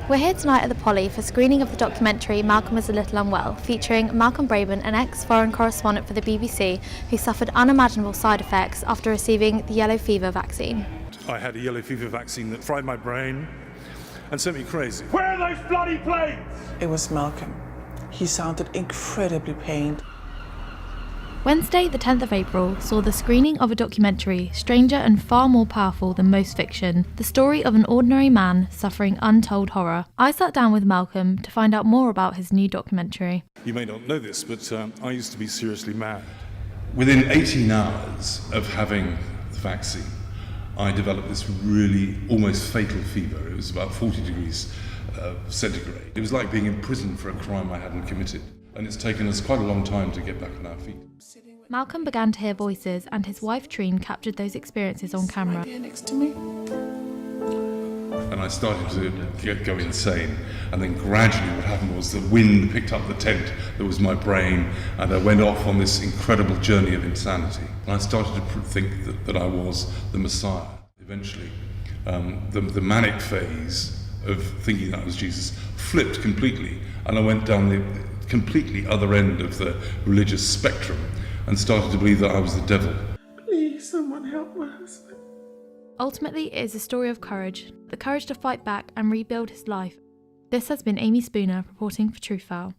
We're here tonight at the Poly for screening of the documentary Malcolm is a Little Unwell, featuring Malcolm Braben, an ex-foreign correspondent for the BBC who suffered unimaginable side effects after receiving the yellow fever vaccine. I had a yellow fever vaccine that fried my brain and sent me crazy. Where are those bloody planes? It was Malcolm. He sounded incredibly pained. Wednesday, the 10th of April, saw the screening of a documentary, stranger and far more powerful than most fiction, the story of an ordinary man suffering untold horror. I sat down with Malcolm to find out more about his new documentary. You may not know this, but I used to be seriously mad. Within 18 hours of having the vaccine, I developed this really almost fatal fever. It was about 40 degrees centigrade. It was like being in prison for a crime I hadn't committed. And it's taken us quite a long time to get back on our feet. Malcolm began to hear voices, and his wife Trine captured those experiences on camera. Next to me. And I started to go insane. And then gradually what happened was the wind picked up the tent that was my brain, and I went off on this incredible journey of insanity. And I started to think that I was the Messiah. Eventually, the manic phase of thinking that I was Jesus flipped completely, and I went down the completely other end of the religious spectrum and started to believe that I was the devil. Please, someone help my husband. Ultimately, it is a story of courage, the courage to fight back and rebuild his life. This has been Amy Spooner reporting for Truthfile.